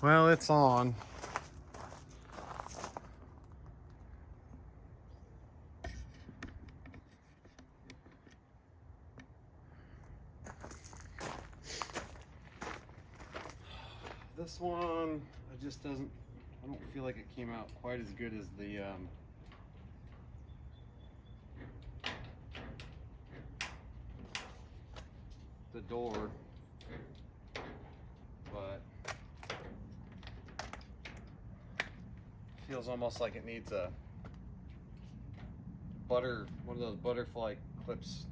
Well, it's on. This one, it just doesn't, I don't feel like it came out quite as good as the door, but feels almost like it needs a one of those butterfly clips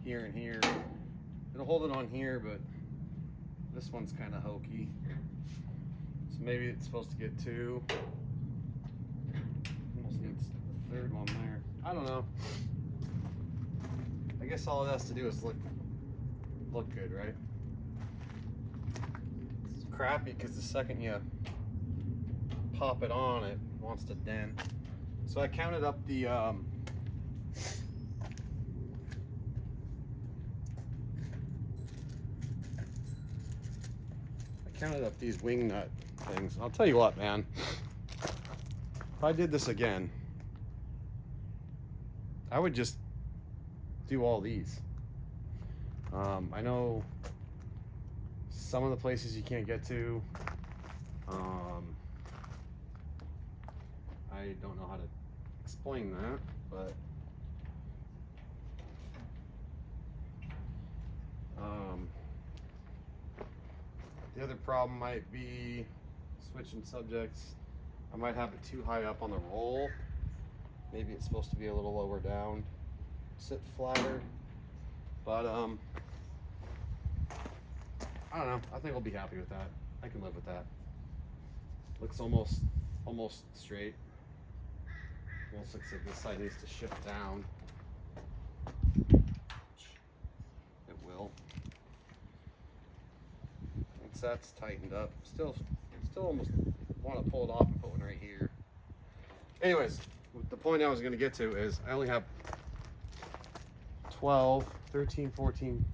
here and here. It'll hold it on here, but this one's kind of hokey. So maybe it's supposed to get two. Almost needs a third one there. I don't know. I guess all it has to do is look good, right? It's crappy because the second you pop it on, it wants to dent. So I counted up the these wing nut things. I'll tell you what, man. If I did this again, I would just do all these. I know some of the places you can't get to. I don't know how to explain that, but the other problem might be switching subjects. I might have it too high up on the roll. Maybe it's supposed to be a little lower down, sit flatter. But I don't know. I think I'll be happy with that. I can live with that. Looks almost straight. Almost looks like this side needs to shift down. It will. Once that's tightened up, still almost want to pull it off and put one right here. Anyways, the point I was going to get to is I only have 12, 13, 14.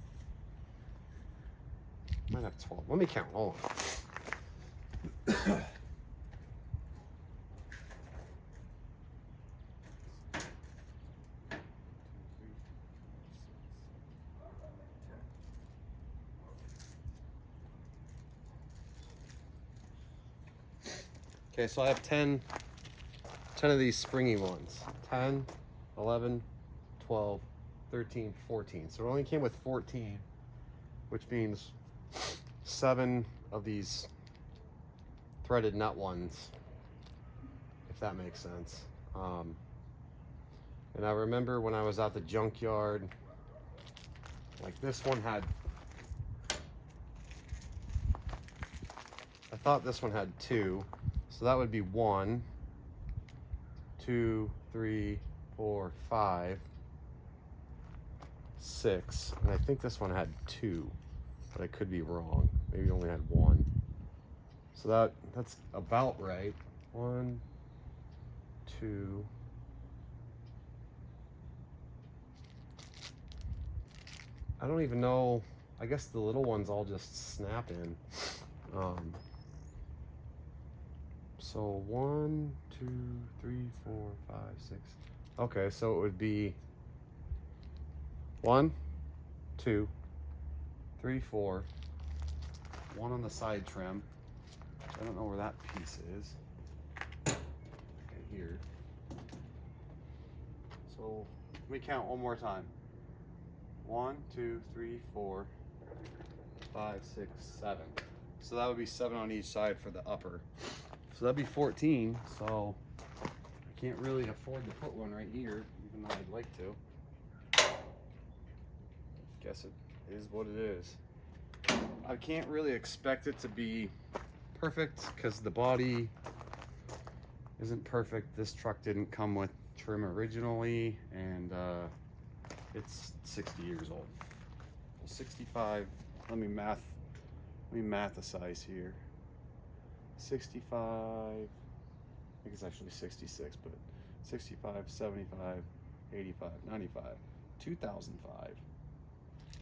I might have 12. Let me count. Hold on. Okay, so I have 10 of these springy ones. 10, 11, 12, 13, 14. So it only came with 14, which means 7 of these threaded nut ones, if that makes sense. And I remember when I was at the junkyard, like this one had, I thought this one had 2. So that would be 1, 2, 3, 4, 5, 6. And I think this one had 2, but I could be wrong. Maybe it only had 1. So that's about right. 1, 2. I don't even know. I guess the little ones all just snap in. So 1, 2, 3, 4, 5, 6. Okay, so it would be 1, 2, 3, 4. 1 on the side trim. I don't know where that piece is. Okay, here. So let me count one more time. 1, 2, 3, 4, 5, 6, 7. So that would be 7 on each side for the upper. So that'd be 14. So I can't really afford to put one right here, even though I'd like to. Guess it is what it is. I can't really expect it to be perfect because the body isn't perfect. This truck didn't come with trim originally, and it's 60 years old. 65. Let me math the size here. 65. I think it's actually 66, but 65, 75, 85, 95, 2005,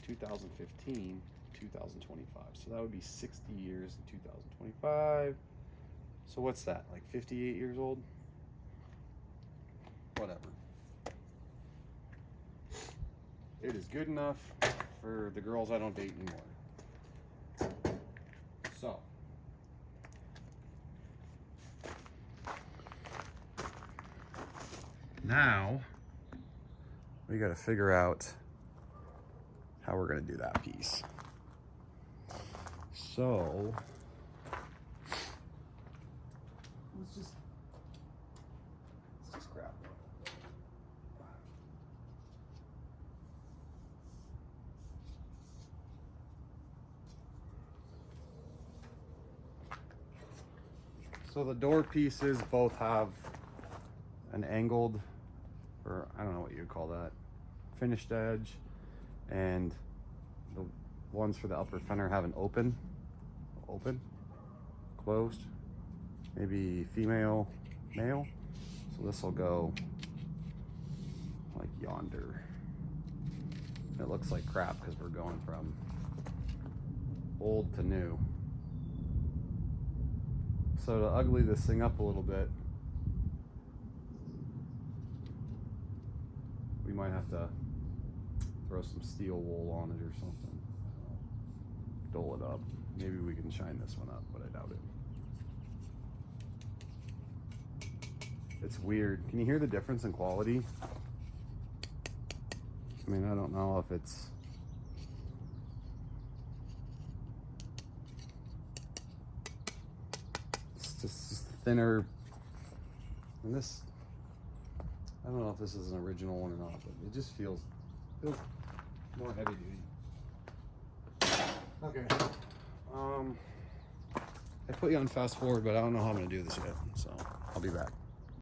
2015, 2025. So that would be 60 years in 2025. So what's that, like 58 years old? Whatever. It is good enough for the girls I don't date anymore. So. Now, we got to figure out how we're going to do that piece. So, let's just grab it. So the door pieces both have an angled, or I don't know what you'd call that, finished edge, and the ones for the upper fender have an open, closed, maybe female, male. So this will go like yonder. It looks like crap because we're going from old to new. So to ugly this thing up a little bit, we might have to throw some steel wool on it or something. Dole it up. Maybe we can shine this one up, but I doubt it. It's weird. Can you hear the difference in quality? I mean, I don't know if it's... It's just thinner. And this... I don't know if this is an original one or not, but it just feels more heavy duty. Okay. I put you on fast forward, but I don't know how I'm gonna do this yet, so I'll be back.